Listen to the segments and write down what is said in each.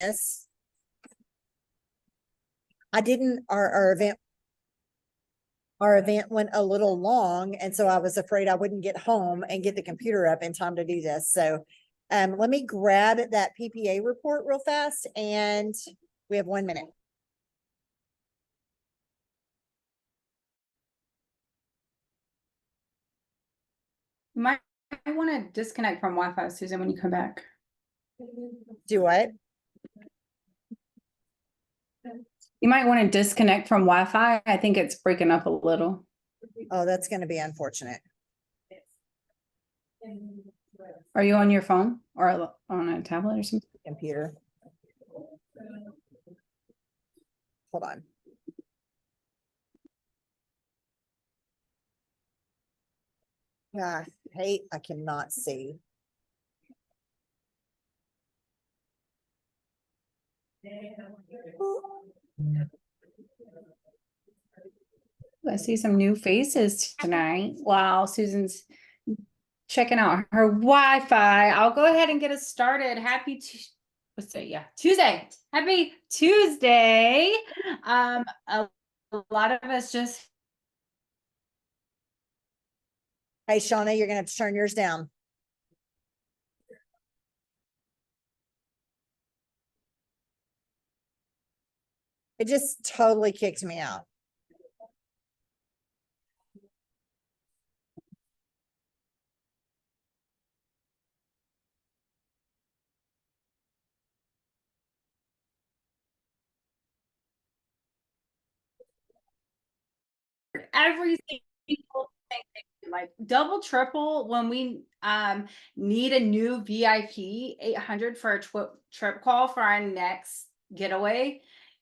this. I didn't, our event went a little long, and so I was afraid I wouldn't get home and get the computer up in time to do this. So let me grab that PPA report real fast, and we have 1 minute. You might want to disconnect from Wi-Fi, Susan, when you come back. Do what? You might want to disconnect from Wi-Fi. I think it's breaking up a little. Oh, that's going to be unfortunate. Are you on your phone or on a tablet or something? Computer. Hold on. I hate, I cannot see. I see some new faces tonight. Wow, Susan's checking out her Wi-Fi. I'll go ahead and get us started. Happy Tuesday. Happy Tuesday. A lot of us just. Hey, Shauna, you're gonna have to turn yours down. It just totally kicked me out. Every single thing, like double, triple when we need a new VIP 800 for a trip call for our next getaway.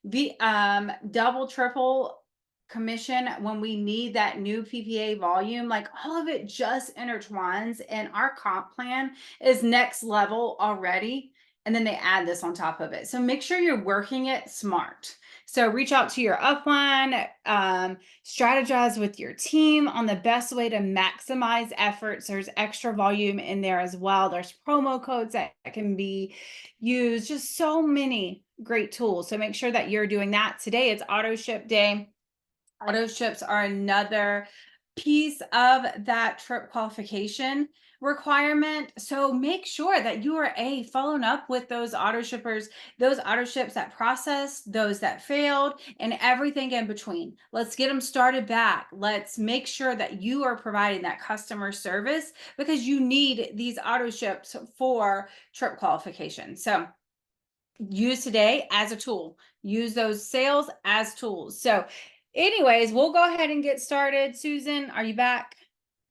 Double, triple commission when we need that new PPA volume. Like all of it just intertwines, and our comp plan is next level already. And then they add this on top of it. So make sure you're working it smart. So reach out to your upline, strategize with your team on the best way to maximize efforts. There's extra volume in there as well. There's promo codes that can be used, just so many great tools. So make sure that you're doing that. Today it's auto ship day. Auto ships are another piece of that trip qualification requirement. So make sure that you are following up with those auto shippers, those auto ships that processed, those that failed, and everything in between. Let's get them started back. Let's make sure that you are providing that customer service, because you need these auto ships for trip qualification. So use today as a tool. Use those sales as tools. So anyways, we'll go ahead and get started. Susan, are you back?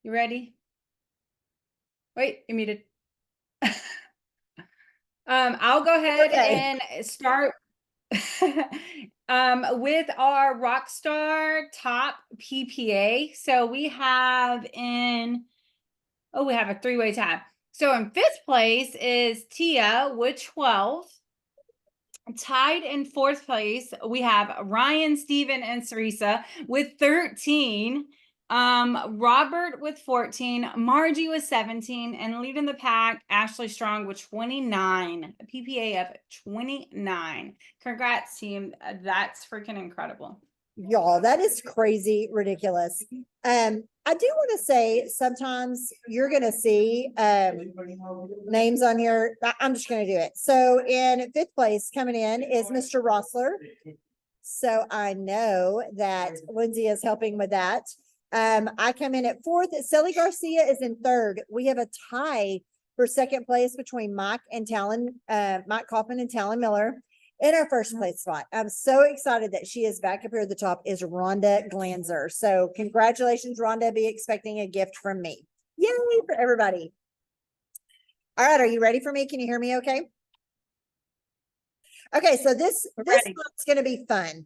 You ready? Wait, you're muted. I'll go ahead and start with our Rockstar top PPA. So we have we have a three-way tab. So in 5th place is Tia with 12. Tied in 4th place, we have Ryan, Steven, and Sarisa with 13. Robert with 14, Margie with 17, and leading the pack, Ashley Strong with 29, a PPA of 29. Congrats, team. That's freaking incredible. Y'all, that is crazy, ridiculous. I do want to say sometimes you're going to see names on here. I'm just going to do it. So in 5th place coming in is Mr. Rossler. So I know that Lindsay is helping with that. I come in at 4th. Sally Garcia is in 3rd. We have a tie for 2nd place between Mike Kaufman and Talon Miller. In our 1st place spot, I'm so excited that she is back up here at the top, is Rhonda Glanzer. So congratulations, Rhonda. Be expecting a gift from me. Yay for everybody. All right, are you ready for me? Can you hear me okay? Okay, so this spot's going to be fun.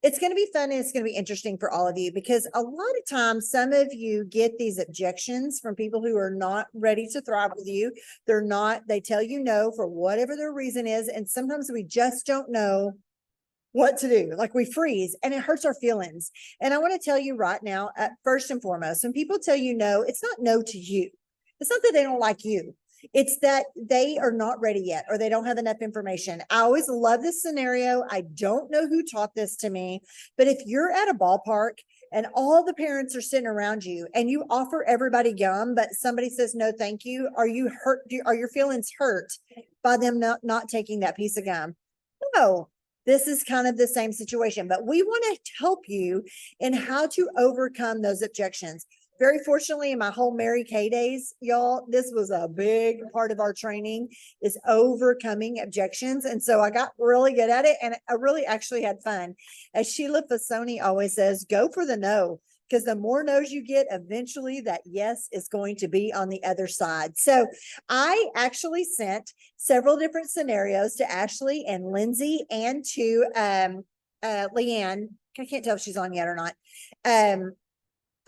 It's going to be fun, and it's going to be interesting for all of you, because a lot of times some of you get these objections from people who are not ready to thrive with you. They tell you no for whatever their reason is. And sometimes we just don't know what to do. Like we freeze, and it hurts our feelings. And I want to tell you right now, first and foremost, when people tell you no, it's not no to you. It's not that they don't like you. It's that they are not ready yet, or they don't have enough information. I always love this scenario. I don't know who taught this to me, but if you're at a ballpark and all the parents are sitting around you and you offer everybody gum, but somebody says, no, thank you. Are you hurt? Are your feelings hurt by them not taking that piece of gum? No, this is kind of the same situation, but we want to help you in how to overcome those objections. Very fortunately, in my whole Mary Kay days, y'all, this was a big part of our training, is overcoming objections. And so I got really good at it, and I really actually had fun. As Sheila Fasoni always says, go for the no, because the more no's you get, eventually that yes is going to be on the other side. So I actually sent several different scenarios to Ashley and Lindsay and to Leanne. I can't tell if she's on yet or not.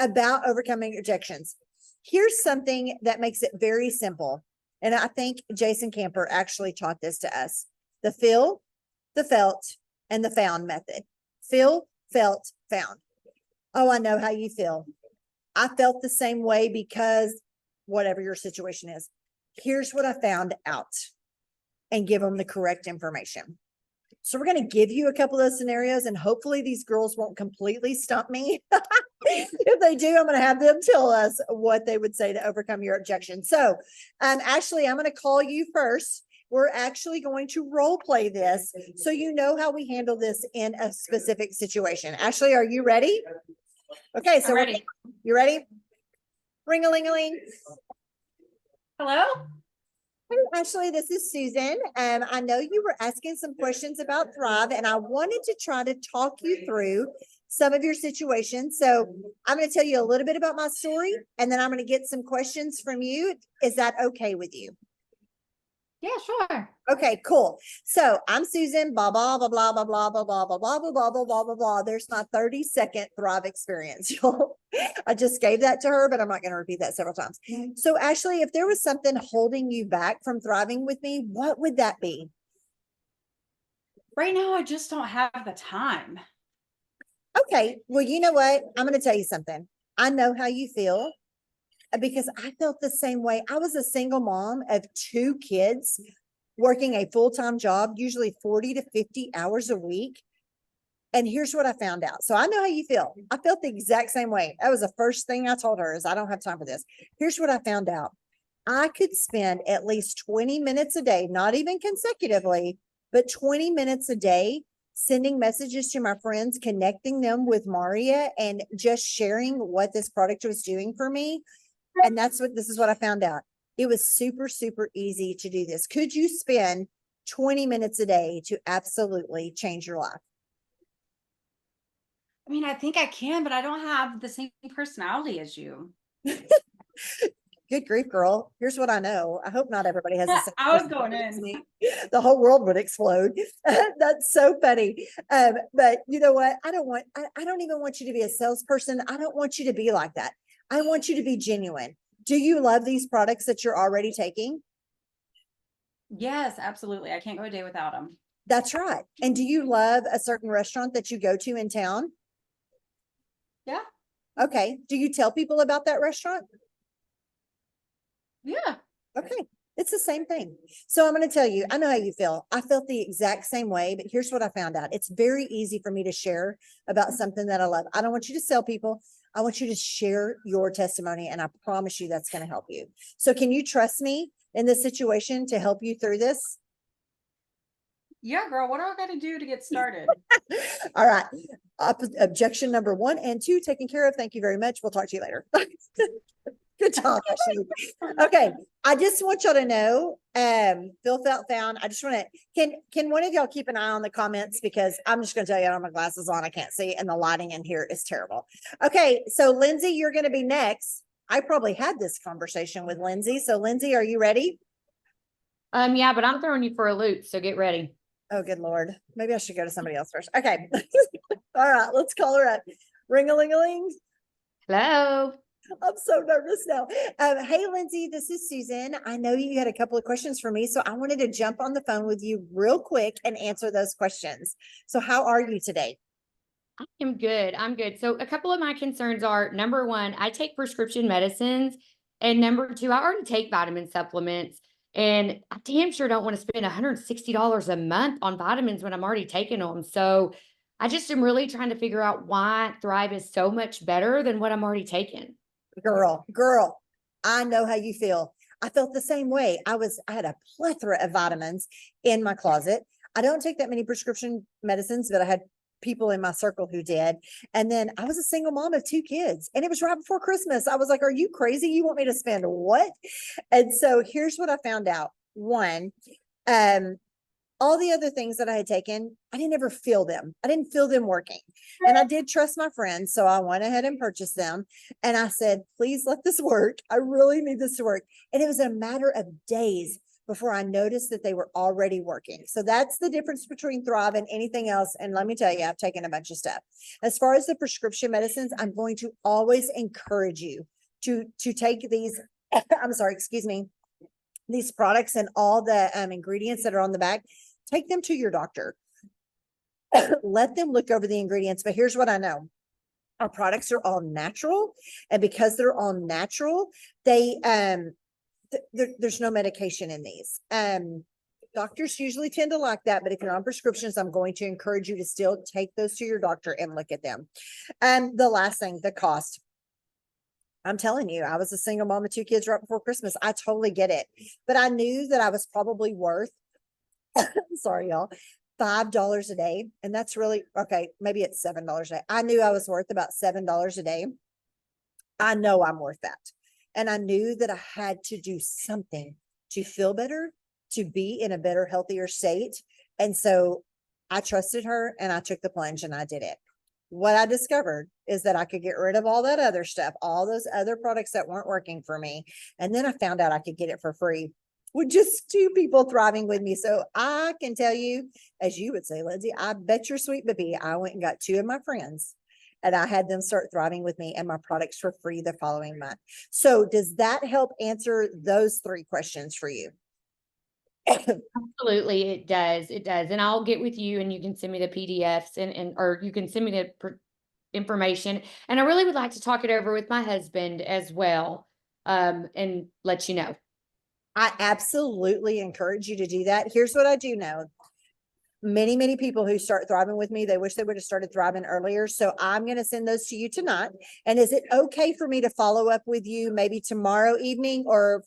About overcoming objections. Here's something that makes it very simple. And I think Jason Camper actually taught this to us. The feel, the felt, and the found method. Feel, felt, found. Oh, I know how you feel. I felt the same way because whatever your situation is. Here's what I found out, and give them the correct information. So we're going to give you a couple of scenarios, and hopefully these girls won't completely stump me. If they do, I'm going to have them tell us what they would say to overcome your objection. So, Ashley, I'm going to call you first. We're actually going to role play this so you know how we handle this in a specific situation. Ashley, are you ready? Okay, so ready. You ready? Ring-a-ling-a-ling. Hello? Hey, Ashley, this is Susan. I know you were asking some questions about Thrive, and I wanted to try to talk you through some of your situations. So I'm going to tell you a little bit about my story, and then I'm going to get some questions from you. Is that okay with you? Yeah, sure. Okay, cool. So I'm Susan, blah, blah, blah, blah, blah, blah, blah, blah, blah, blah, blah, blah, blah, blah, blah, blah. There's my 30-second Thrive experience. I just gave that to her, but I'm not going to repeat that several times. So Ashley, if there was something holding you back from thriving with me, what would that be? Right now, I just don't have the time. Okay, well, you know what? I'm going to tell you something. I know how you feel, because I felt the same way. I was a single mom of 2 kids working a full-time job, usually 40 to 50 hours a week. And here's what I found out. So I know how you feel. I felt the exact same way. That was the first thing I told her, is I don't have time for this. Here's what I found out. I could spend at least 20 minutes a day, not even consecutively, but 20 minutes a day sending messages to my friends, connecting them with Maria, and just sharing what this product was doing for me. And this is what I found out. It was super, super easy to do this. Could you spend 20 minutes a day to absolutely change your life? I mean, I think I can, but I don't have the same personality as you. Good grief, girl. Here's what I know. I hope not everybody has the same I was going personality as in. me. The whole world would explode. That's so funny. But you know what? I don't even want you to be a salesperson. I don't want you to be like that. I want you to be genuine. Do you love these products that you're already taking? Yes, absolutely. I can't go a day without them. That's right. And do you love a certain restaurant that you go to in town? Yeah. Okay. Do you tell people about that restaurant? Yeah. Okay. It's the same thing. So I'm going to tell you, I know how you feel. I felt the exact same way, but here's what I found out. It's very easy for me to share about something that I love. I don't want you to sell people. I want you to share your testimony, and I promise you that's going to help you. So can you trust me in this situation to help you through this? Yeah, girl. What do I got to do to get started? All right. Objection number 1 and 2 taken care of. Thank you very much. We'll talk to you later. Good job, Ashley. Okay. I just want y'all to know, Phil felt found. I just want to, can one of y'all keep an eye on the comments, because I'm just going to tell you, I don't have my glasses on. I can't see, and the lighting in here is terrible. Okay. So Lindsay, you're going to be next. I probably had this conversation with Lindsay. So Lindsay, are you ready? Yeah, but I'm throwing you for a loop, so get ready. Oh, good Lord. Maybe I should go to somebody else first. Okay. All right. Let's call her up. Ring-a-ling-a-ling. Hello. I'm so nervous now. Hey, Lindsay, this is Susan. I know you had a couple of questions for me, so I wanted to jump on the phone with you real quick and answer those questions. So how are you today? I am good. I'm good. So a couple of my concerns are, number one, I take prescription medicines And number two, I already take vitamin supplements, and I damn sure don't want to spend $160 a month on vitamins when I'm already taking them. So I just am really trying to figure out why Thrive is so much better than what I'm already taking. Girl, I know how you feel. I felt the same way. I had a plethora of vitamins in my closet. I don't take that many prescription medicines, but I had people in my circle who did. And then I was a single mom of 2 kids, and it was right before Christmas. I was like, are you crazy? You want me to spend what? And so here's what I found out. One, all the other things that I had taken, I didn't ever feel them. I didn't feel them working. And I did trust my friends. So I went ahead and purchased them. And I said, please let this work. I really need this to work. And it was a matter of days before I noticed that they were already working. So that's the difference between Thrive and anything else. And let me tell you, I've taken a bunch of stuff. As far as the prescription medicines, I'm going to always encourage you to take these, I'm sorry, excuse me, these products and all the ingredients that are on the back. Take them to your doctor. Let them look over the ingredients. But here's what I know. Our products are all natural. And because they're all natural, they there's no medication in these. Doctors usually tend to like that, but if you're on prescriptions, I'm going to encourage you to still take those to your doctor and look at them. And the last thing, the cost. I'm telling you, I was a single mom of 2 kids right before Christmas. I totally get it. But I knew that I was probably worth, sorry, y'all, $5 a day. And that's really, okay, maybe it's $7 a day. I knew I was worth about $7 a day. I know I'm worth that. And I knew that I had to do something to feel better, to be in a better, healthier state. And so I trusted her and I took the plunge and I did it. What I discovered is that I could get rid of all that other stuff, all those other products that weren't working for me. And then I found out I could get it for free with just 2 people thriving with me. So I can tell you, as you would say, Lindsay, I bet your sweet baby, I went and got 2 of my friends and I had them start thriving with me and my products for free the following month. So does that help answer those 3 questions for you? Absolutely, it does. It does. And I'll get with you and you can send me the PDFs and or you can send me the information. And I really would like to talk it over with my husband as well. And let you know. I absolutely encourage you to do that. Here's what I do know. Many people who start thriving with me, they wish they would have started thriving earlier. So I'm going to send those to you tonight. And is it okay for me to follow up with you maybe tomorrow evening or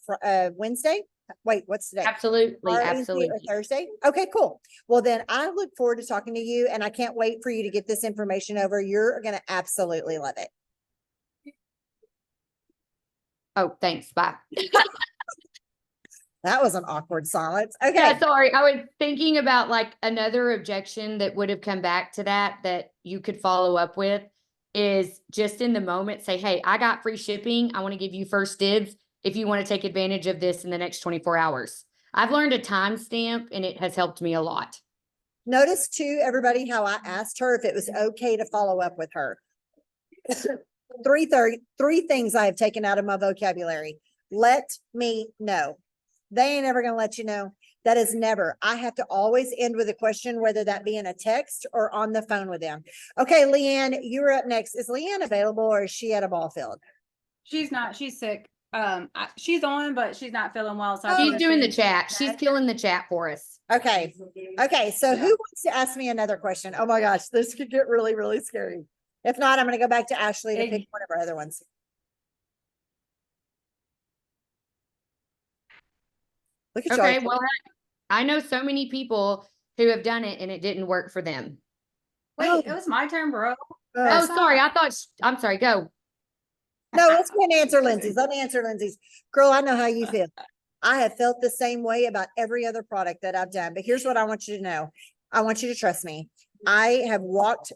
Wednesday? Wait, what's today? Absolutely. Tomorrow, Absolutely. Wednesday or Thursday? Okay, cool. Well, then I look forward to talking to you and I can't wait for you to get this information over. You're going to absolutely love it. Oh, thanks. Bye. That was an awkward silence. Okay. Yeah, sorry. I was thinking about like another objection that would have come back to that you could follow up with is just in the moment say, hey, I got free shipping. I want to give you first dibs if you want to take advantage of this in the next 24 hours. I've learned a timestamp and it has helped me a lot. Notice too, everybody, how I asked her if it was okay to follow up with her. 3 things I have taken out of my vocabulary. Let me know. They ain't ever going to let you know. That is never. I have to always end with a question, whether that be in a text or on the phone with them. Okay, Leanne, you're up next. Is Leanne available or is she at a ball field? She's not, she's sick. She's on, but she's not feeling well. So She's doing the chat. She's killing the chat for us. Okay. Okay. So who wants to ask me another question? Oh my gosh, this could get really, really scary. If not, I'm going to go back to Ashley to pick one of our other ones. Look at Okay, y'all. well, I know so many people who have done it and it didn't work for them. Wait, it was my turn, bro. Oh, sorry. I thought, I'm sorry. Go. No, let's go and answer Lindsay's. Let me answer Lindsay's. Girl, I know how you feel. I have felt the same way about every other product that I've done. But here's what I want you to know. I want you to trust me. I have walked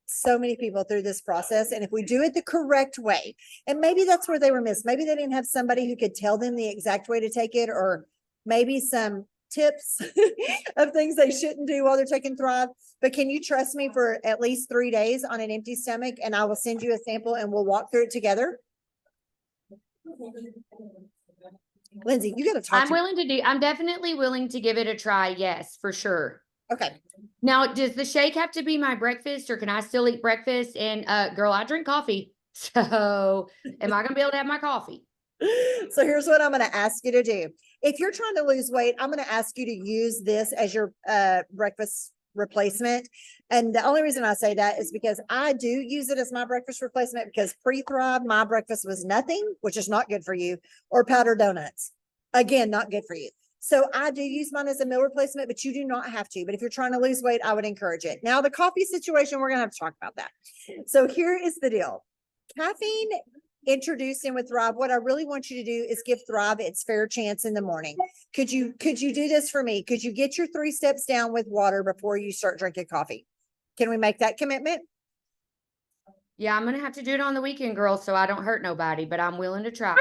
so many people through this process. And if we do it the correct way, and maybe that's where they were missed. Maybe they didn't have somebody who could tell them the exact way to take it, or maybe some tips of things they shouldn't do while they're taking Thrive. But can you trust me for at least 3 days on an empty stomach? And I will send you a sample and we'll walk through it together. Lindsay, you got to talk. I'm definitely willing to give it a try. Yes, for sure. Okay. Now, does the shake have to be my breakfast or can I still eat breakfast? And girl, I drink coffee. So am I going to be able to have my coffee? So here's what I'm going to ask you to do. If you're trying to lose weight, I'm going to ask you to use this as your breakfast replacement. And the only reason I say that is because I do use it as my breakfast replacement, because pre-Thrive, my breakfast was nothing, which is not good for you, or powdered donuts. Again, not good for you. So I do use mine as a meal replacement, but you do not have to. But if you're trying to lose weight, I would encourage it. Now, the coffee situation, we're going to have to talk about that. So here is the deal. Caffeine introduced in with Thrive. What I really want you to do is give Thrive its fair chance in the morning. Could you do this for me? Could you get your 3 steps down with water before you start drinking coffee? Can we make that commitment? Yeah, I'm gonna have to do it on the weekend, girl, so I don't hurt nobody, but I'm willing to try.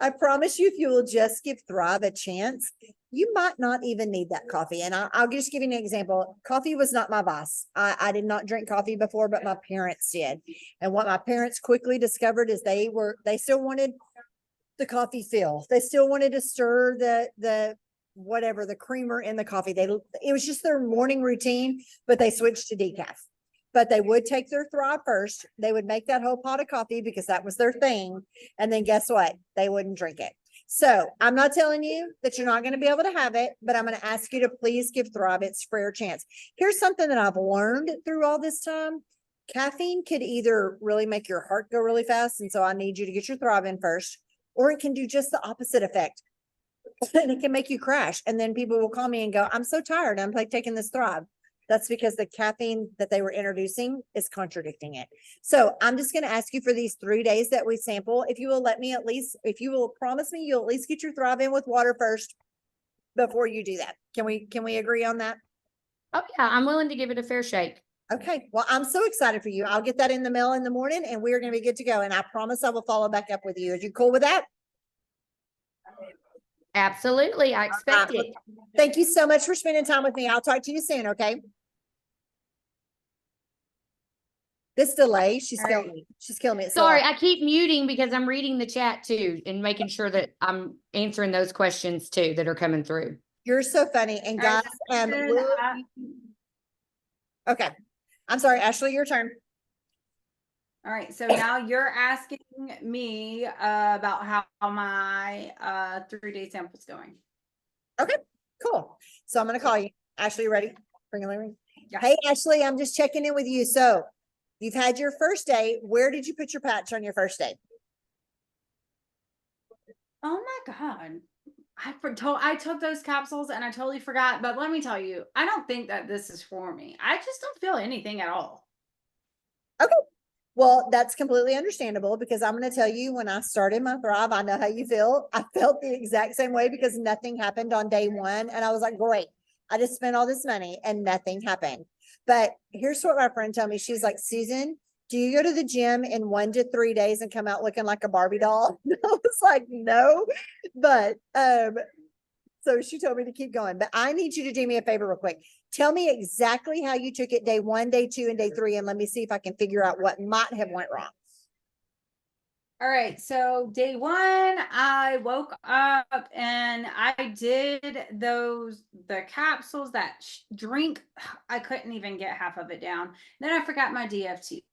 I promise you, if you will just give Thrive a chance, you might not even need that coffee. And I'll just give you an example. Coffee was not my vice. I did not drink coffee before, but my parents did. And what my parents quickly discovered is they still wanted the coffee feel. They still wanted to stir the whatever, the creamer in the coffee. It was just their morning routine, but they switched to decaf. But they would take their Thrive first. They would make that whole pot of coffee because that was their thing. And then guess what? They wouldn't drink it. So I'm not telling you that you're not going to be able to have it, but I'm going to ask you to please give Thrive its fair chance. Here's something that I've learned through all this time. Caffeine could either really make your heart go really fast. And so I need you to get your Thrive in first, or it can do just the opposite effect. And it can make you crash. And then people will call me and go, I'm so tired. I'm like taking this Thrive. That's because the caffeine that they were introducing is contradicting it. So I'm just going to ask you for these 3 days that we sample. If you will let me if you will promise me, you'll at least get your Thrive in with water first before you do that. Can we agree on that? Oh yeah, I'm willing to give it a fair shake. Okay. Well, I'm so excited for you. I'll get that in the mail in the morning and we're going to be good to go. And I promise I will follow back up with you. Are you cool with that? Absolutely, I expect it. Thank you so much for spending time with me. I'll talk to you soon. Okay. This delay, she's killing me. She's killing me. It's so Sorry, awful. I keep muting because I'm reading the chat too and making sure that I'm answering those questions too that are coming through. You're so funny. And All right, guys, then, okay. I'm sorry, Ashley, your turn. all right, so now you're asking me about how my 3-day sample's going. Okay, cool. So I'm going to call you. Ashley, you ready? Bring a ring. Yeah. Hey, Ashley, I'm just checking in with you. So you've had your first day. Where did you put your patch on your first day? Oh my God. I took those capsules and I totally forgot, but let me tell you, I don't think that this is for me. I just don't feel anything at all. Okay. Well, that's completely understandable because I'm going to tell you, when I started my Thrive, I know how you feel. I felt the exact same way because nothing happened on day one. And I was like, great, I just spent all this money and nothing happened. But here's what my friend told me. She's like, Susan, do you go to the gym in 1 to 3 days and come out looking like a Barbie doll? I was like, no, but, so she told me to keep going, but I need you to do me a favor real quick. Tell me exactly how you took it day 1, day 2, and day 3, and let me see if I can figure out what might have went wrong. All right, so day 1, I woke up and I did the capsules, that drink. I couldn't even get half of it down. Then I forgot my DFT.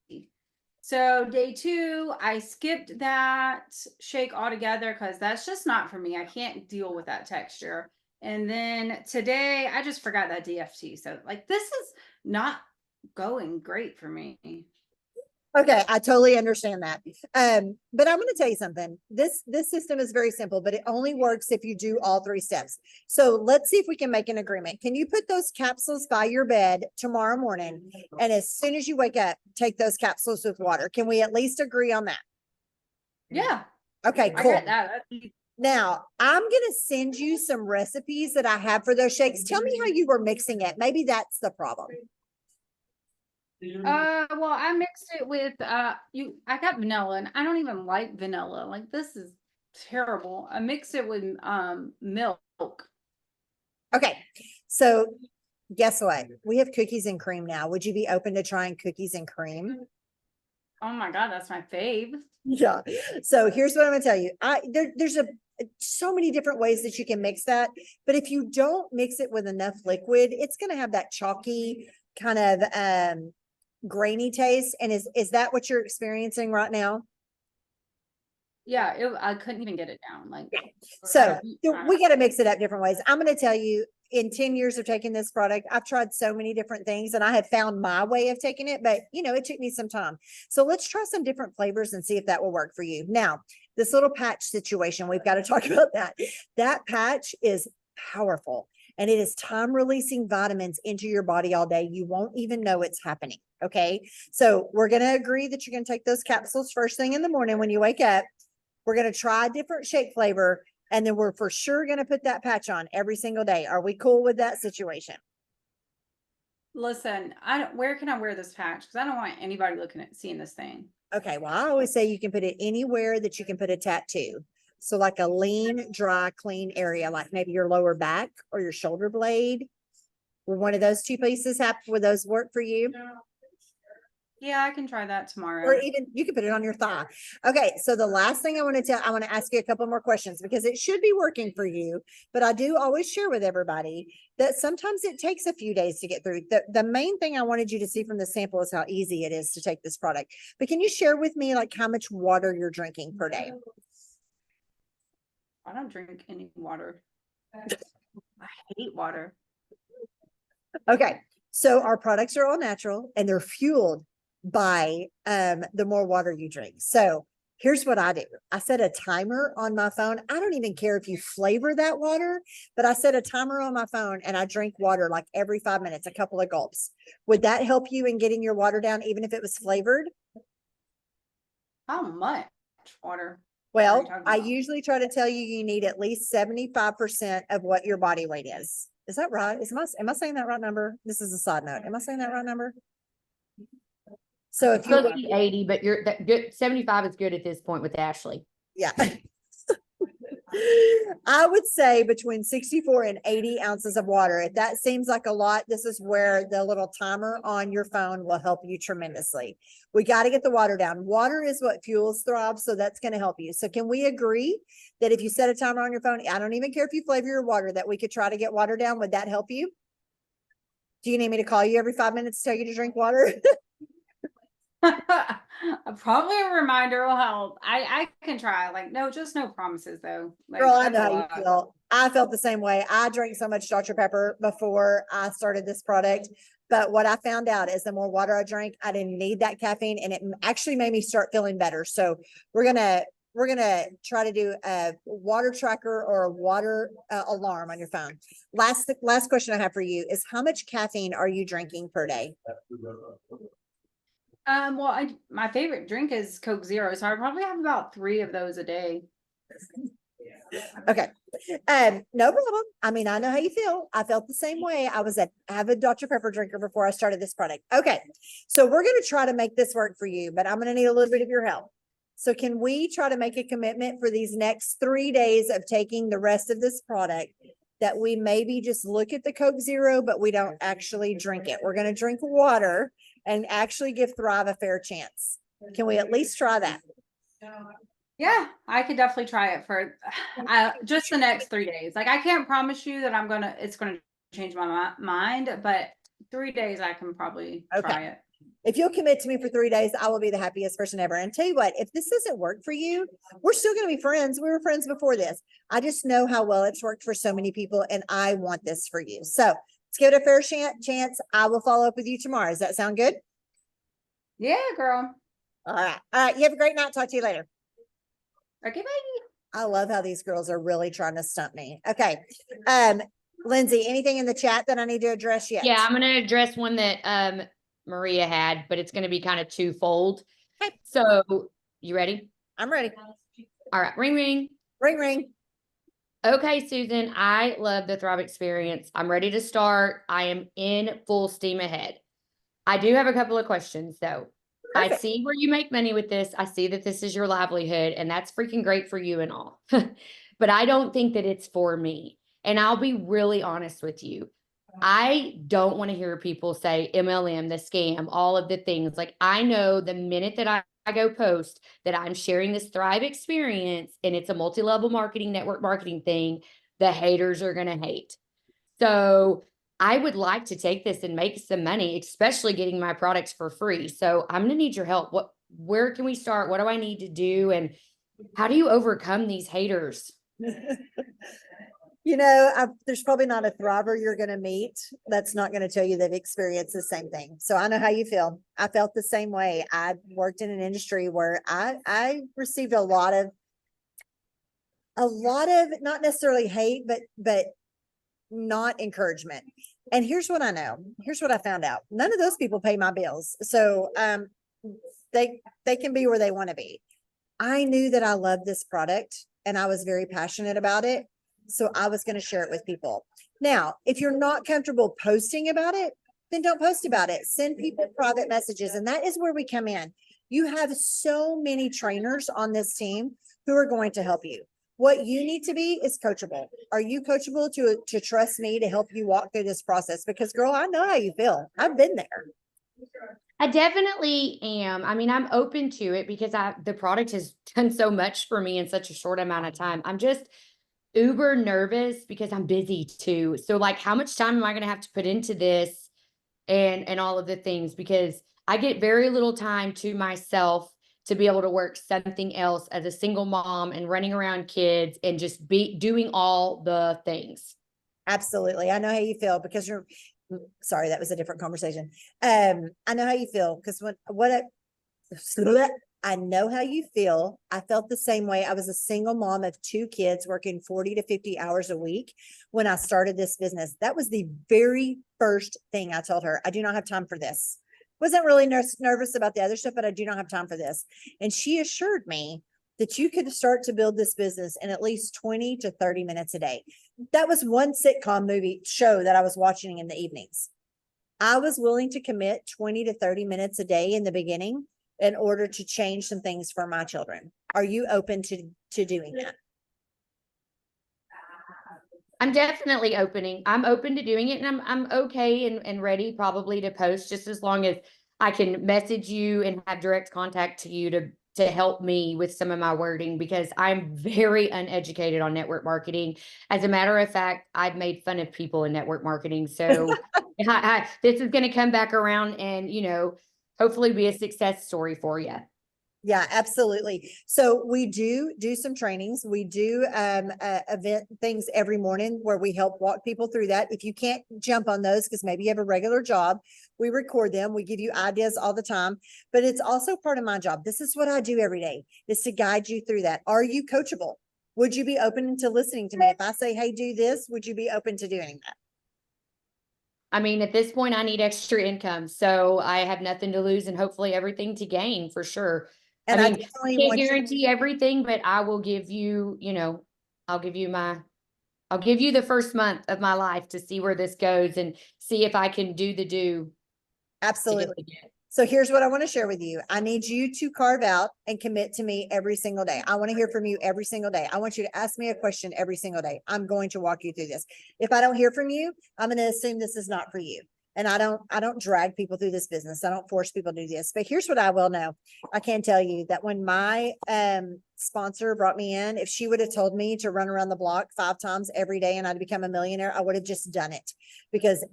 So day 2, I skipped that shake altogether because that's just not for me. I can't deal with that texture. And then today, I just forgot that DFT. So like, this is not going great for me. Okay, I totally understand that. But I'm going to tell you something. This system is very simple, but it only works if you do all 3 steps. So let's see if we can make an agreement. Can you put those capsules by your bed tomorrow morning? And as soon as you wake up, take those capsules with water. Can we at least agree on that? Yeah. Okay, I cool. got that. Now, I'm going to send you some recipes that I have for those shakes. Tell me how you were mixing it. Maybe that's the problem. Well, I mixed it with I got vanilla and I don't even like vanilla. Like, this is terrible. I mixed it with milk. Okay. So guess what? We have cookies and cream now. Would you be open to trying cookies and cream? Oh my God, that's my fave. Yeah. So here's what I'm going to tell you. There's so many different ways that you can mix that, but if you don't mix it with enough liquid, it's going to have that chalky kind of grainy taste. And is that what you're experiencing right now? Yeah, I couldn't even get it down, like. So Uh, we got to mix it up different ways. I'm going to tell you, in 10 years of taking this product, I've tried so many different things and I have found my way of taking it, but it took me some time. So let's try some different flavors and see if that will work for you. Now, this little patch situation, we've got to talk about that. That patch is powerful and it is time releasing vitamins into your body all day. You won't even know it's happening. Okay. So we're going to agree that you're going to take those capsules first thing in the morning when you wake up. We're going to try a different shake flavor. And then we're for sure going to put that patch on every single day. Are we cool with that situation? Listen, where can I wear this patch? Because I don't want anybody seeing this thing. Okay. Well, I always say you can put it anywhere that you can put a tattoo. So like a lean, dry, clean area, like maybe your lower back or your shoulder blade. Will one of those two pieces would those work for you? Yeah, I can try that tomorrow. Or even you can put it on your thigh. Okay. So the last thing I want to ask you a couple more questions because it should be working for you. But I do always share with everybody that sometimes it takes a few days to get through. The main thing I wanted you to see from the sample is how easy it is to take this product. But can you share with me like how much water you're drinking per day? I don't drink any water. I hate water. Okay. So our products are all natural and they're fueled by the more water you drink. So here's what I do. I set a timer on my phone. I don't even care if you flavor that water, but I set a timer on my phone and I drink water like every 5 minutes, a couple of gulps. Would that help you in getting your water down, even if it was flavored? How much water? Well, I usually try to tell you, you need at least 75% of what your body weight is. Is that right? Am I saying that right number? This is a side note. Am I saying that right number? So if Supposed you to be 80, but you're that good 75 is good at this point with Ashley. yeah. I would say between 64 and 80 ounces of water. If that seems like a lot, this is where the little timer on your phone will help you tremendously. We got to get the water down. Water is what fuels Thrive, so that's going to help you. So can we agree that if you set a timer on your phone, I don't even care if you flavor your water, that we could try to get water down? Would that help you? Do you need me to call you every 5 minutes to tell you to drink water? Probably a reminder will help. I can try. Like, just no promises though. Like, Girl, I know how you feel. I felt the same way. I drank so much Dr. Pepper before I started this product. But what I found out is the more water I drank, I didn't need that caffeine and it actually made me start feeling better. So we're gonna try to do a water tracker or a water alarm on your phone. Last question I have for you is how much caffeine are you drinking per day? Well, my favorite drink is Coke Zero, so I probably have about 3 of those a day. Okay. No problem. I mean, I know how you feel. I felt the same way. I was an avid Dr. Pepper drinker before I started this product. Okay. So we're going to try to make this work for you, but I'm going to need a little bit of your help. So can we try to make a commitment for these next 3 days of taking the rest of this product that we maybe just look at the Coke Zero, but we don't actually drink it? We're going to drink water and actually give Thrive a fair chance. Can we at least try that? Yeah, I could definitely try it for just the next 3 days. Like, I can't promise you that it's gonna change my mind, but 3 days I can probably try it. If you'll commit to me for 3 days, I will be the happiest person ever. And tell you what, if this doesn't work for you, we're still going to be friends. We were friends before this. I just know how well it's worked for so many people, and I want this for you. So let's give it a fair chance. I will follow up with you tomorrow. Does that sound good? Yeah, girl. All right. All right. You have a great night. Talk to you later. Okay, bye. I love how these girls are really trying to stump me. Okay. Lindsay, anything in the chat that I need to address yet? Yeah, I'm going to address one that Maria had, but it's going to be kind of twofold. Okay. So you ready? I'm ready. All right. Ring, ring. Ring, ring. Okay, Susan, I love the Thrive experience. I'm ready to start. I am in full steam ahead. I do have a couple of questions though. Perfect. I see where you make money with this. I see that this is your livelihood and that's freaking great for you and all. But I don't think that it's for me. And I'll be really honest with you. I don't want to hear people say MLM, the scam, all of the things. Like, I know the minute that I go post that I'm sharing this Thrive experience and it's a multi-level marketing, network marketing thing, the haters are going to hate. So I would like to take this and make some money, especially getting my products for free. So I'm going to need your help. Where can we start? What do I need to do? And How do you overcome these haters? You know, there's probably not a thriver you're going to meet that's not going to tell you they've experienced the same thing. So I know how you feel. I felt the same way. I worked in an industry where I received a lot of not necessarily hate, but not encouragement. And here's what I know. Here's what I found out. None of those people pay my bills. So they can be where they want to be. I knew that I loved this product and I was very passionate about it. So I was going to share it with people. Now, if you're not comfortable posting about it, then don't post about it. Send people private messages. And that is where we come in. You have so many trainers on this team who are going to help you. What you need to be is coachable. Are you coachable to trust me to help you walk through this process? Because girl, I know how you feel. I've been there. I definitely am. I mean, I'm open to it because the product has done so much for me in such a short amount of time. I'm just uber nervous because I'm busy too. So like, how much time am I going to have to put into this and all of the things? Because I get very little time to myself to be able to work something else as a single mom and running around kids and just be doing all the things. Absolutely. I know how you feel because sorry, that was a different conversation. I know how you feel because I know how you feel. I felt the same way. I was a single mom of 2 kids working 40 to 50 hours a week when I started this business. That was the very first thing I told her. I do not have time for this. Wasn't really nervous about the other stuff, but I do not have time for this. And she assured me that you could start to build this business in at least 20 to 30 minutes a day. That was one sitcom movie show that I was watching in the evenings. I was willing to commit 20 to 30 minutes a day in the beginning in order to change some things for my children. Are you open to doing that? I'm definitely I'm open to doing it, and I'm okay and ready probably to post, just as long as I can message you and have direct contact to you to help me with some of my wording, because I'm very uneducated on network marketing. As a matter of fact, I've made fun of people in network marketing. So this is going to come back around and, hopefully be a success story for you. Yeah, absolutely. So we do some trainings. We do event things every morning where we help walk people through that. If you can't jump on those because maybe you have a regular job, we record them. We give you ideas all the time, but it's also part of my job. This is what I do every day, is to guide you through that. Are you coachable? Would you be open to listening to me? If I say, hey, do this, would you be open to doing that? I mean, at this point, I need extra income, so I have nothing to lose and hopefully everything to gain for sure. And I I mean, definitely can't want you. guarantee everything, but I will give you, I'll give you the first month of my life to see where this goes and see if I can do to get Absolutely. the get. So here's what I want to share with you. I need you to carve out and commit to me every single day. I want to hear from you every single day. I want you to ask me a question every single day. I'm going to walk you through this. If I don't hear from you, I'm going to assume this is not for you. And I don't drag people through this business. I don't force people to do this. But here's what I will know. I can tell you that when my sponsor brought me in, if she would have told me to run around the block 5 times every day and I'd become a millionaire, I would have just done it, because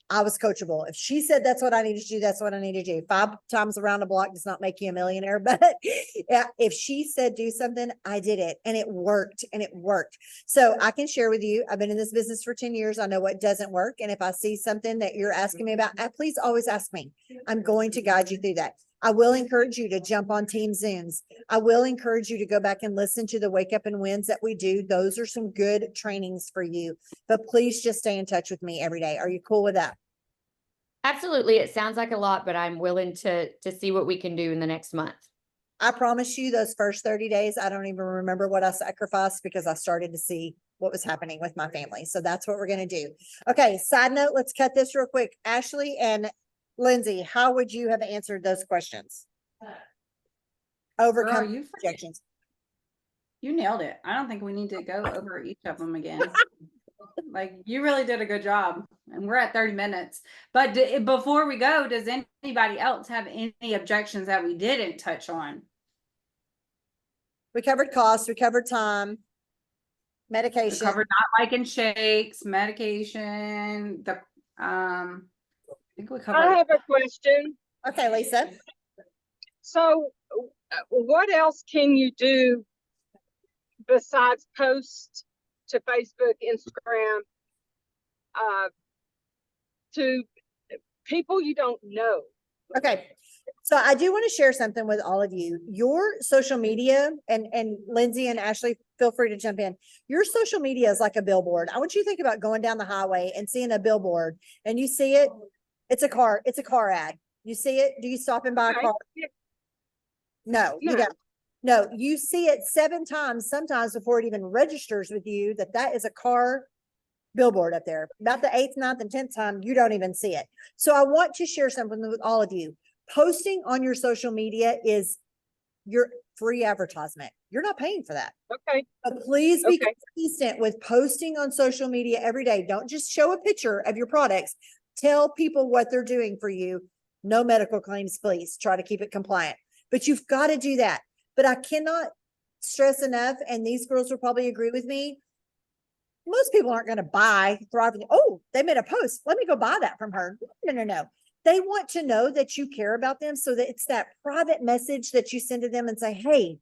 I was coachable. If she said that's what I needed to do, that's what I need to do. 5 times around the block does not make you a millionaire, but yeah, if she said do something, I did it, and it worked, So I can share with you, I've been in this business for 10 years. I know what doesn't work. And if I see something that you're asking me about, please always ask me. I'm going to guide you through that. I will encourage you to jump on team Zooms. I will encourage you to go back and listen to the Wake Up and Wins that we do. Those are some good trainings for you, but please just stay in touch with me every day. Are you cool with that? Absolutely. It sounds like a lot, but I'm willing to see what we can do in the next month. I promise you those first 30 days, I don't even remember what I sacrificed because I started to see what was happening with my family. So that's what we're going to do. Okay. Side note, let's cut this real quick. Ashley and Lindsay, how would you have answered those questions? Overcome Girl, objections. You nailed it. I don't think we need to go over each of them again. Like, you really did a good job, and we're at 30 minutes. But before we go, does anybody else have any objections that we didn't touch on? We covered costs, we covered time, medication. We covered not liking shakes, medication, I think we covered. I have a question. Okay, Lisa. So what else can you do besides post to Facebook, Instagram, to people you don't know. Okay. So I do want to share something with all of you. Your social media, and Lindsay and Ashley, feel free to jump in. Your social media is like a billboard. I want you to think about going down the highway and seeing a billboard, and you see it. It's a car ad. You see it. Do you stop and buy a car? No, you don't. No, you see it 7 times, sometimes before it even registers with you that is a car billboard up there. About the 8th, 9th, and 10th time, you don't even see it. So I want to share something with all of you. Posting on your social media is your free advertisement. You're not paying for that. Okay. But please be consistent with posting on social media every day. Don't just show a picture of your products. Tell people what they're doing for you. No medical claims, please. Try to keep it compliant. But you've got to do that. But I cannot stress enough, and these girls will probably agree with me. Most people aren't going to buy Thrive. Oh, they made a post. Let me go buy that from her. No. They want to know that you care about them, so that it's that private message that you send to them and say, hey,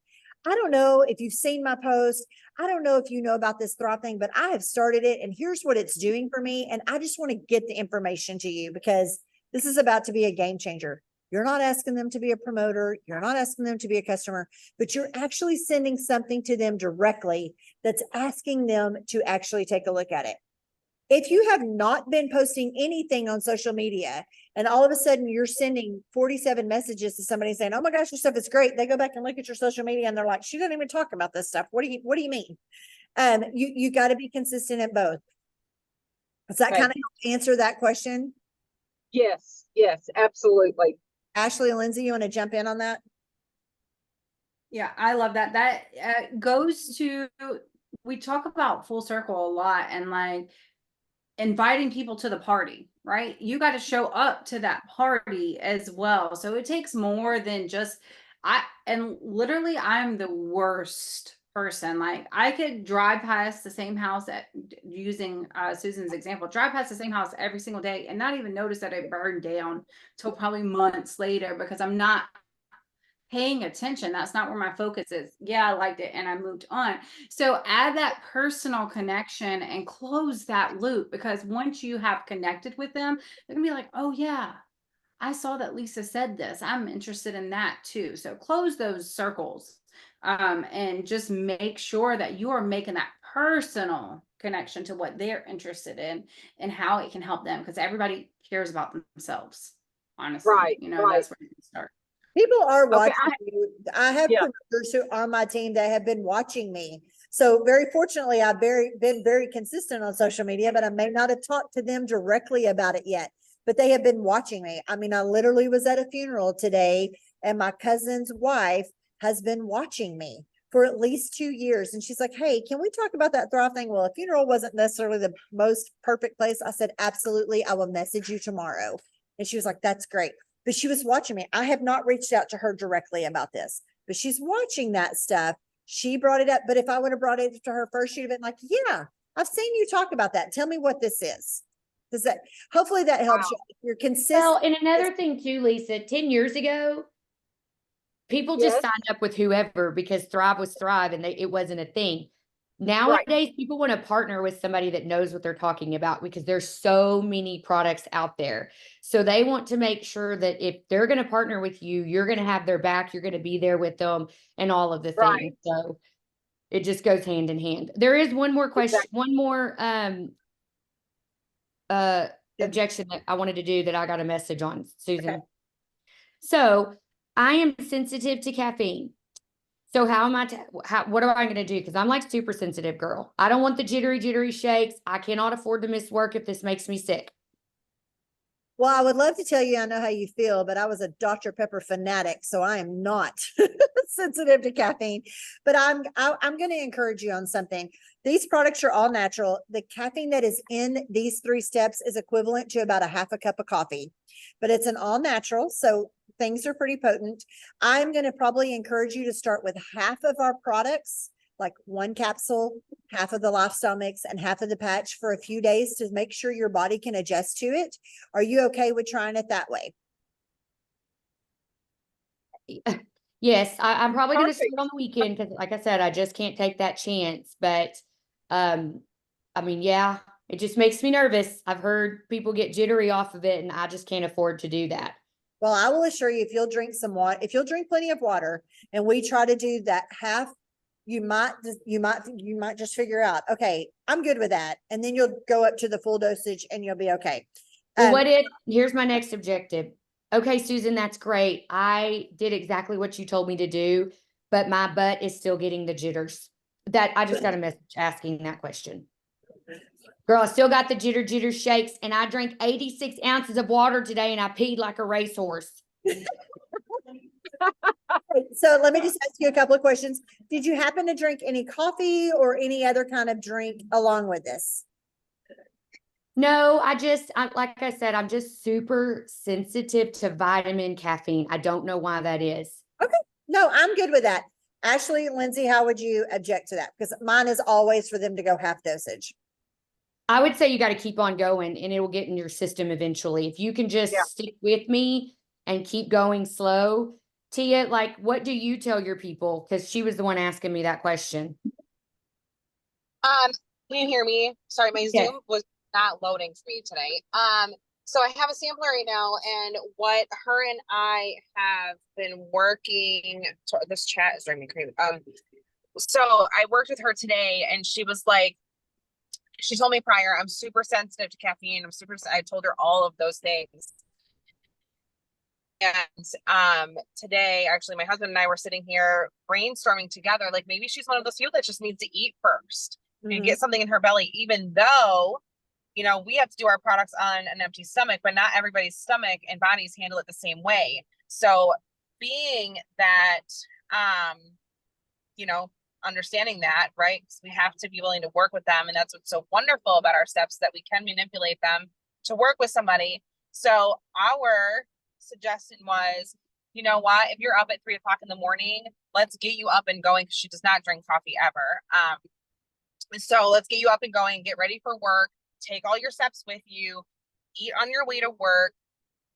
I don't know if you've seen my post. I don't know if you know about this Thrive thing, but I have started it and here's what it's doing for me. And I just want to get the information to you because this is about to be a game changer. You're not asking them to be a promoter. You're not asking them to be a customer, but you're actually sending something to them directly that's asking them to actually take a look at it. If you have not been posting anything on social media and all of a sudden you're sending 47 messages to somebody saying, oh my gosh, your stuff is great. They go back and look at your social media and they're like, she doesn't even talk about this stuff. What do you mean? You got to be consistent at both. Does that kind of answer that question? Yes, absolutely. Ashley and Lindsay, you want to jump in on that? Yeah, I love that. That goes to, we talk about full circle a lot, and like inviting people to the party, right? You got to show up to that party as well. So it takes more than just and literally I'm the worst person. Like I could drive past the same house using Susan's example, drive past the same house every single day and not even notice that it burned down till probably months later because I'm not paying attention. That's not where my focus is. Yeah, I liked it and I moved on. So add that personal connection and close that loop, because once you have connected with them, they're gonna be like, oh yeah, I saw that Lisa said this. I'm interested in that too. So close those circles and just make sure that you are making that personal connection to what they're interested in and how it can help them, because everybody cares about themselves, honestly. Right, that's where you can start. People are watching you. I have promoters who are on my team that have been watching me. So very fortunately, I've been very consistent on social media, but I may not have talked to them directly about it yet, but they have been watching me. I mean, I literally was at a funeral today and my cousin's wife has been watching me for at least 2 years. And she's like, hey, can we talk about that Thrive thing? Well, a funeral wasn't necessarily the most perfect place. I said, absolutely. I will message you tomorrow. And she was like, that's great. But she was watching me. I have not reached out to her directly about this, but she's watching that stuff. She brought it up. But if I would have brought it to her first, she'd have been like, yeah, I've seen you talk about that. Tell me what this is. Does that, hopefully that helps you. You're consistent. Well, and another thing too, Lisa, 10 years ago, people just signed up with whoever because Thrive was Thrive and it wasn't a thing. Nowadays, people want to partner with somebody that knows what they're talking about because there's so many products out there. So they want to make sure that if they're going to partner with you, you're going to have their back, you're going to be there with them and all of the things. So it just goes hand in hand. There is one more question, one more objection that I wanted to do that I got a message on, Susan. Okay. So I am sensitive to caffeine. So how am I, what am I going to do? Because I'm like super sensitive girl. I don't want the jittery shakes. I cannot afford to miss work if this makes me sick. Well, I would love to tell you I know how you feel, but I was a Dr. Pepper fanatic, so I am not sensitive to caffeine. But I'm going to encourage you on something. These products are all natural. The caffeine that is in these 3 steps is equivalent to about a half a cup of coffee, but it's an all natural. So things are pretty potent. I'm going to probably encourage you to start with half of our products, like 1 capsule, half of the lifestyle mix, and half of the patch for a few days to make sure your body can adjust to it. Are you okay with trying it that way? Yes, I'm probably gonna start Perfect. on the weekend because like I said, I just can't take that chance. But I mean, yeah, it just makes me nervous. I've heard people get jittery off of it, and I just can't afford to do that. Well, I will assure you, if you'll drink some water, if you'll drink plenty of water, and we try to do that half, you might just figure out, okay, I'm good with that. And then you'll go up to the full dosage and you'll be okay. Well, here's my next objective. Okay, Susan, that's great. I did exactly what you told me to do, but my butt is still getting the jitters. That I just got a message asking that question. Girl, I still got the jitter shakes, and I drank 86 ounces of water today, and I peed like a racehorse. So let me just ask you a couple of questions. Did you happen to drink any coffee or any other kind of drink along with this? No, like I said, I'm just super sensitive to vitamin caffeine. I don't know why that is. No, I'm good with that. Ashley, Lindsay, how would you object to that? Because mine is always for them to go half dosage. I would say you got to keep on going and it will get in your system eventually. If you can just stick with me and keep going slow. Tia, like, what do you tell your people? Because she was the one asking me that question. Can you hear me? Sorry, my Yes. Zoom was not loading for me tonight. So I have a sampler right now, and what her and I have been working. Sorry, this chat is driving me crazy. So I worked with her today, and she was like, she told me prior, I'm super sensitive to caffeine. I told her all of those things. And today, actually, my husband and I were sitting here brainstorming together, like maybe she's one of those people that just needs to eat first and get something in her belly, even though, you know, we have to do our products on an empty stomach, but not everybody's stomach and bodies handle it the same way. So being that, you know, understanding that, right? We have to be willing to work with them. And that's what's so wonderful about our steps, that we can manipulate them to work with somebody. So our suggestion was, you know what, if you're up at 3 o'clock in the morning, let's get you up and going, because she does not drink coffee ever. So let's get you up and going, get ready for work, take all your steps with you, eat on your way to work.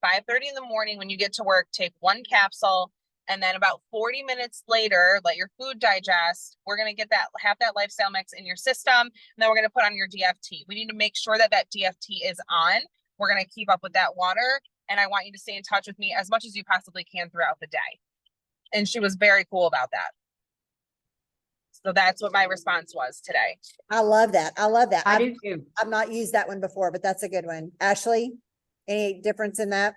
5:30 in the morning when you get to work, take 1 capsule, and then about 40 minutes later, let your food digest. We're going to have that lifestyle mix in your system, and then we're going to put on your DFT. We need to make sure that DFT is on. We're going to keep up with that water, and I want you to stay in touch with me as much as you possibly can throughout the day. And she was very cool about that. So that's what my response was today. I love that. I love that. I do too. I've not used that one before, but that's a good one. Ashley, any difference in that?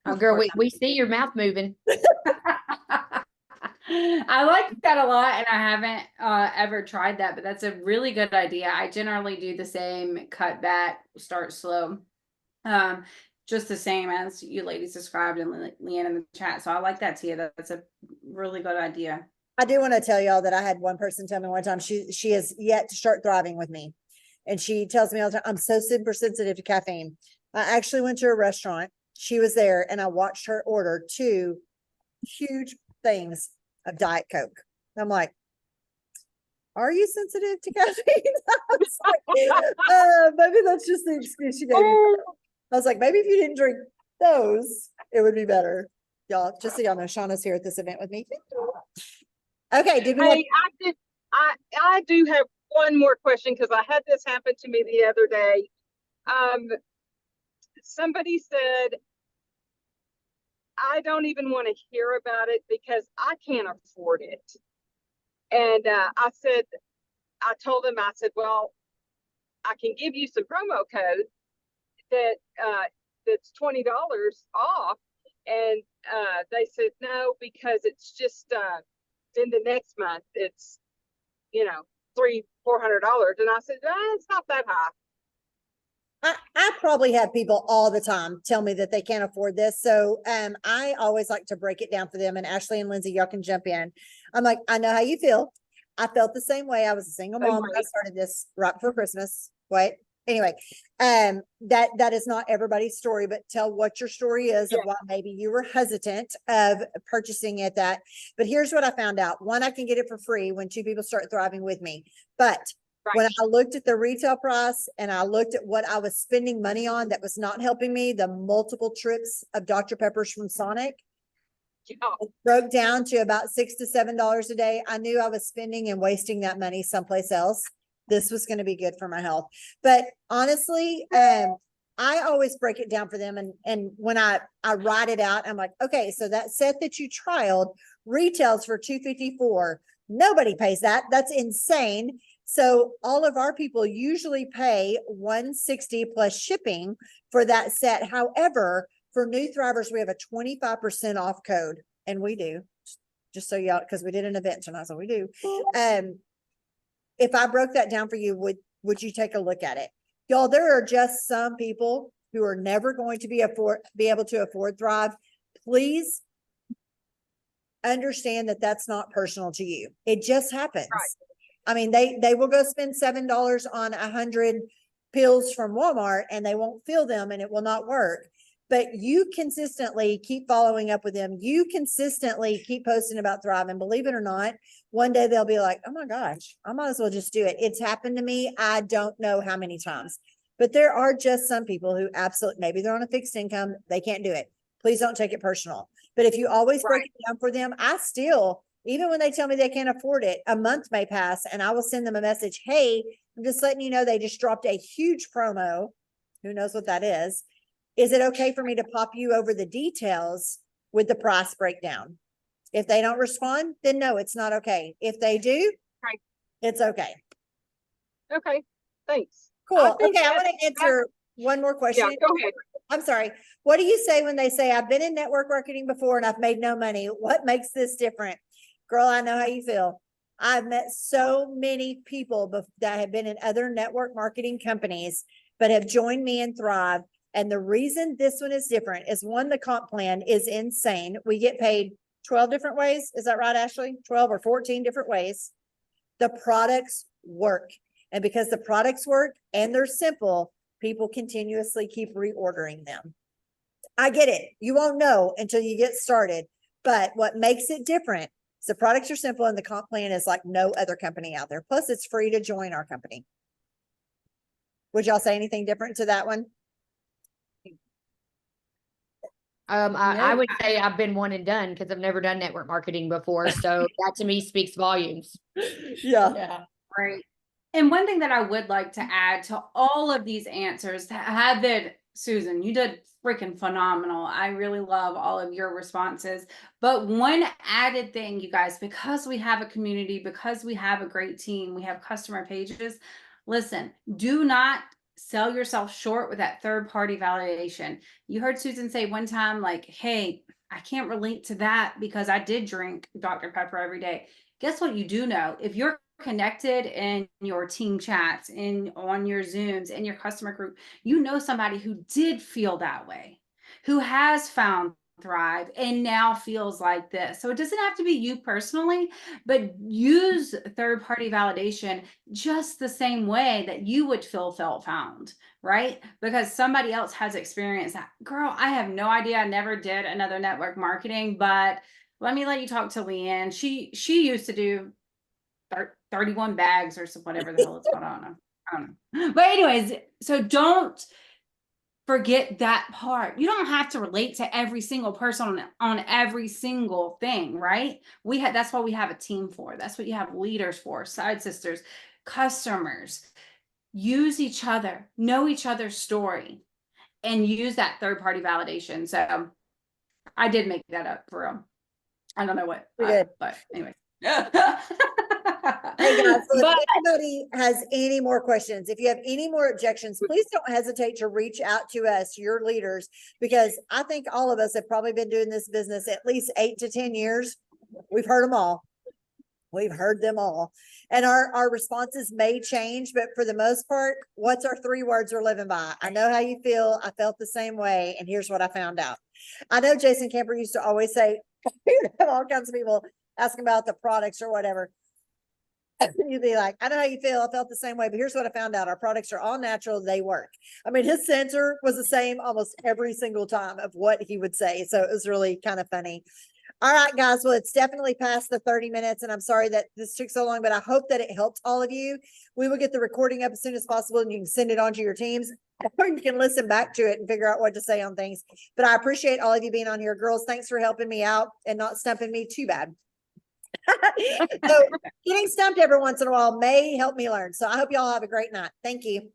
Oh, girl, we see your mouth moving. I like that a lot, and I haven't ever tried that, but that's a really good idea. I generally do the same, cut back, start slow. Just the same as you ladies described and Leanne in the chat. So I like that, Tia. That's a really good idea. I do want to tell y'all that I had one person tell me one time she has yet to start thriving with me. And she tells me all the time, I'm so super sensitive to caffeine. I actually went to a restaurant. She was there and I watched her order 2 huge things of Diet Coke. I'm like, are you sensitive to caffeine? I was like, maybe that's just the excuse she gave me. I was like, maybe if you didn't drink those, it would be better. Y'all, just so y'all know, Shauna's here at this event with me. Okay, did we have- Hey, I do have one more question, because I had this happen to me the other day. Somebody said, I don't even want to hear about it because I can't afford it. And I told them, I said, well, I can give you some promo code that's $20 off. And they said, no, because it's just then the next month it's, you know, $300-400. And I said, it's not that high. I probably have people all the time tell me that they can't afford this. So I always like to break it down for them. And Ashley and Lindsay, y'all can jump in. I'm like, I know how you feel. I felt the same way. I was a single mom when I started this right before Christmas. Wait. Anyway, that is not everybody's story, but tell what your story is of why maybe you were hesitant of purchasing it. But here's what I found out. 1, I can get it for free when 2 people start thriving with me. But When Right. I looked at the retail price and I looked at what I was spending money on that was not helping me, the multiple trips of Dr. Peppers from Sonic Yeah. broke down to about $6 to $7 a day. I knew I was spending and wasting that money someplace else. This was going to be good for my health. But honestly, I always break it down for them. And when I write it out, I'm like, okay, so that set that you trialed retails for $254. Nobody pays that. That's insane. So all of our people usually pay $160 plus shipping for that set. However, for new thrivers, we have a 25% off code, and we do, just so y'all, because we did an event tonight, so we do. If I broke that down for you, would you take a look at it? Y'all, there are just some people who are never going to be able to afford Thrive. Please understand that that's not personal to you. It just happens. Right. I mean, they will go spend $7 on 100 pills from Walmart and they won't feel them and it will not work. But you consistently keep following up with them. You consistently keep posting about Thrive, and believe it or not, one day they'll be like, oh my gosh, I might as well just do it. It's happened to me. I don't know how many times, but there are just some people who absolutely, maybe they're on a fixed income. They can't do it. Please don't take it personal. But if you always break it down for them, I still, even when they tell me they can't afford it, a month may pass and I will send them a message. Hey, I'm just letting you know, they just dropped a huge promo. Who knows what that is? Is it okay for me to pop you over the details with the price breakdown? If they don't respond, then no, it's not okay. If they do, Right. It's okay. Okay, thanks. Cool. think Okay, I that- want to answer one more question. Yeah, go ahead. I'm sorry. What do you say when they say, I've been in network marketing before and I've made no money? What makes this different? Girl, I know how you feel. I've met so many people that have been in other network marketing companies, but have joined me in Thrive. And the reason this one is different is, one, the comp plan is insane. We get paid 12 different ways. Is that right, Ashley? 12 or 14 different ways. The products work. And because the products work and they're simple, people continuously keep reordering them. I get it. You won't know until you get started. But what makes it different is the products are simple and the comp plan is like no other company out there. Plus, it's free to join our company. Would y'all say anything different to that one? I would say I've been one and done because I've never done network marketing before. So that to me speaks volumes. Yeah. Right. And one thing that I would like to add to all of these answers have been, Susan, you did freaking phenomenal. I really love all of your responses. But one added thing, you guys, because we have a community, because we have a great team, we have customer pages. Listen, do not sell yourself short with that third-party validation. You heard Susan say one time, like, hey, I can't relate to that because I did drink Dr. Pepper every day. Guess what? You do know, if you're connected in your team chats, on your Zooms, in your customer group, you know somebody who did feel that way, who has found Thrive and now feels like this. So it doesn't have to be you personally, but use third-party validation just the same way that you would feel felt found, right? Because somebody else has experienced that. Girl, I have no idea. I never did another network marketing, but let me let you talk to Leanne. She used to do 31 bags or whatever the hell it's called. I don't know. But anyways, so don't forget that part. You don't have to relate to every single person on every single thing, right? That's what we have a team for. That's what you have leaders for, side sisters, customers. Use each other, know each other's story, and use that third-party validation. So I did make that up for real. I don't know what, but anyway. Hey guys, so if anybody has any more questions, if you have any more objections, please don't hesitate to reach out to us, your leaders, because I think all of us have probably been doing this business at least 8 to 10 years. We've heard them all. We've heard them all. And our responses may change, but for the most part, what's our 3 words we're living by? I know how you feel. I felt the same way. And here's what I found out. I know Jason Camper used to always say, all kinds of people asking about the products or whatever. You'd be like, I know how you feel. I felt the same way, but here's what I found out. Our products are all natural. They work. I mean, his answer was the same almost every single time of what he would say. So it was really kind of funny. All right, guys. Well, it's definitely past the 30 minutes, and I'm sorry that this took so long, but I hope that it helped all of you. We will get the recording up as soon as possible, and you can send it on to your teams, or you can listen back to it and figure out what to say on things. But I appreciate all of you being on here. Girls, thanks for helping me out and not stumping me too bad. So getting stumped every once in a while may help me learn. So I hope y'all have a great night. Thank you.